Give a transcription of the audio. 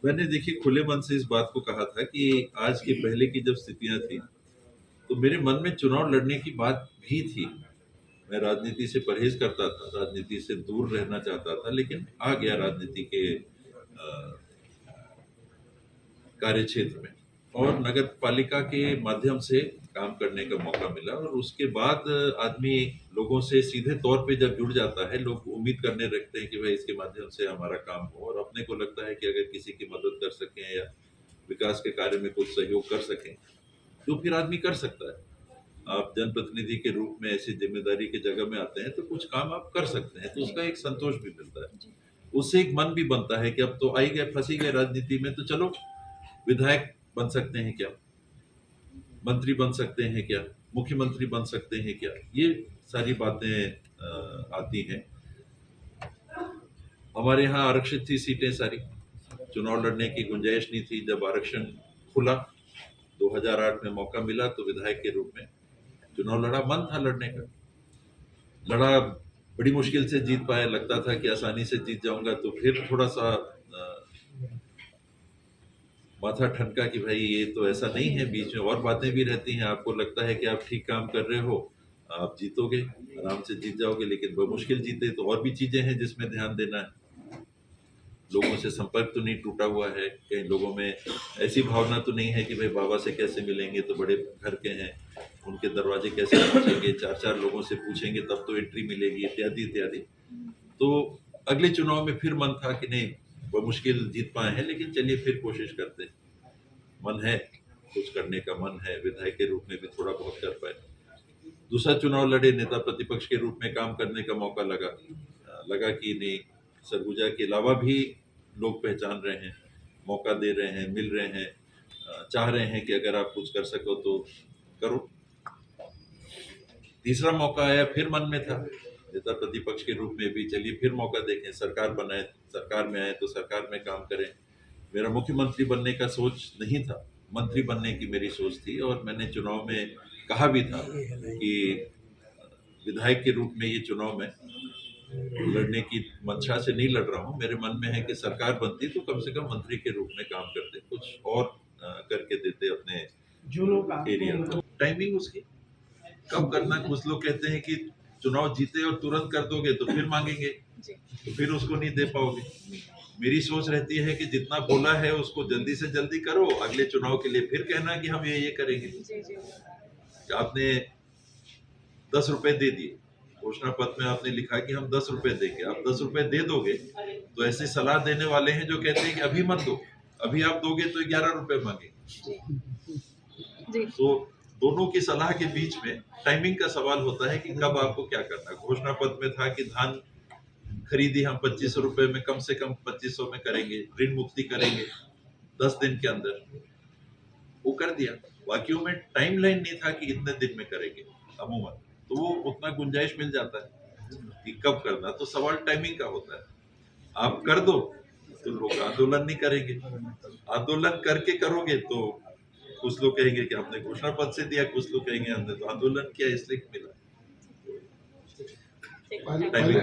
मैंने देखिए खुले मन से इस बात को कहा था कि आज के पहले की जब स्थितियां थी तो मेरे मन में चुनाव लड़ने की बात भी थी। मैं राजनीति से परहेज करता था, राजनीति से दूर रहना चाहता था, लेकिन आ गया राजनीति के कार्य क्षेत्र में और नगर पालिका के माध्यम से काम करने का मौका मिला। और उसके बाद आदमी लोगों से सीधे तौर पे जब जुड़ जाता है, लोग उम्मीद करने रखते हैं कि भाई इसके माध्यम से हमारा काम हो, और अपने को लगता है कि अगर किसी की मदद कर सकें या विकास के कार्य में कुछ सहयोग कर सकें तो फिर आदमी कर सकता है। आप जनप्रतिनिधि के रूप में ऐसी जिम्मेदारी की जगह में आते हैं तो कुछ काम आप कर सकते हैं, तो उसका एक संतोष भी मिलता है। उससे एक मन भी बनता है कि अब तो आई गए, फंसी गए राजनीति में, तो चलो विधायक बन सकते हैं क्या, मंत्री बन सकते हैं क्या, मुख्यमंत्री बन सकते हैं क्या, ये सारी बातें आती हैं। हमारे यहाँ आरक्षित थी सीटें सारी, चुनाव लड़ने की गुंजाइश नहीं थी। जब आरक्षण खुला 2008 में मौका मिला तो विधायक के रूप में चुनाव लड़ा, मन था लड़ने का, लड़ा, बड़ी मुश्किल से जीत पाया। लगता था कि आसानी से जीत जाऊंगा, तो फिर थोड़ा सा माथा ठनका कि भाई ये तो ऐसा नहीं है, बीच में और बातें भी रहती हैं। आपको लगता है कि आप ठीक काम कर रहे हो, आप जीतोगे, आराम से जीत जाओगे, लेकिन मुश्किल जीते तो और भी चीजें हैं जिसमें ध्यान देना है। लोगों से संपर्क तो नहीं टूटा हुआ है, कई लोगों में ऐसी भावना तो नहीं है कि भाई बाबा से कैसे मिलेंगे, तो बड़े घर के हैं, उनके दरवाजे कैसे पहुंचेंगे, चार चार लोगों से पूछेंगे तब तो एंट्री मिलेगी, इत्यादि इत्यादि। तो अगले चुनाव में फिर मन था कि नहीं, वो मुश्किल जीत पाए हैं, लेकिन चलिए फिर कोशिश करते हैं। मन है, कुछ करने का मन है, विधायक के रूप में भी थोड़ा बहुत कर पाए। दूसरा चुनाव लड़े, नेता प्रतिपक्ष के रूप में काम करने का मौका लगा। लगा कि नहीं, सरगुजा के अलावा भी लोग पहचान रहे हैं, मौका दे रहे हैं, मिल रहे हैं, चाह रहे हैं कि अगर आप कुछ कर सको तो करो। तीसरा मौका आया, फिर मन में था नेता प्रतिपक्ष के रूप में भी, चलिए फिर मौका देखें, सरकार बनाए, सरकार में आए तो सरकार में काम करें। मेरा मुख्यमंत्री बनने का सोच नहीं था, मंत्री बनने की मेरी सोच थी। और मैंने चुनाव में कहा भी था कि विधायक के रूप में ये चुनाव में लड़ने की मंशा से नहीं लड़ रहा हूँ। मेरे मन में है कि सरकार बनती तो कम से कम मंत्री के रूप में काम करते, कुछ और करके देते अपने एरिया को। टाइमिंग उसकी कब करना, कुछ लोग कहते हैं कि चुनाव जीते और तुरंत कर दोगे तो फिर मांगेंगे, तो फिर उसको नहीं दे पाओगे। मेरी सोच रहती है कि जितना बोला है उसको जल्दी से जल्दी करो, अगले चुनाव के लिए फिर कहना कि हम ये करेंगे। आपने 10 रुपए दे दिए, घोषणा पत्र में आपने लिखा कि हम 10 रुपए देंगे, आप 10 रुपए दे दोगे तो ऐसे सलाह देने वाले हैं जो कहते हैं कि अभी मत दो, अभी आप दोगे तो 11 रुपए मांगेंगे। तो दोनों की सलाह के बीच में टाइमिंग का सवाल होता है कि कब आपको क्या करना है। घोषणा पत्र में था कि धान खरीदी हम 2500 रुपए में, कम से कम 2500 में करेंगे, ऋण मुक्ति करेंगे 10 दिन के अंदर, वो कर दिया। बाकियों में टाइम लाइन नहीं था कि इतने दिन में करेंगे अमूमन, तो वो उतना गुंजाइश मिल जाता है कि कब करना। तो सवाल टाइमिंग का होता है। आप कर दो तो लोग आंदोलन नहीं करेंगे, आंदोलन करके करोगे तो कुछ लोग कहेंगे कि हमने घोषणा पत्र से दिया, कुछ लोग कहेंगे हमने तो आंदोलन किया इसलिए मिला। टाइमिंग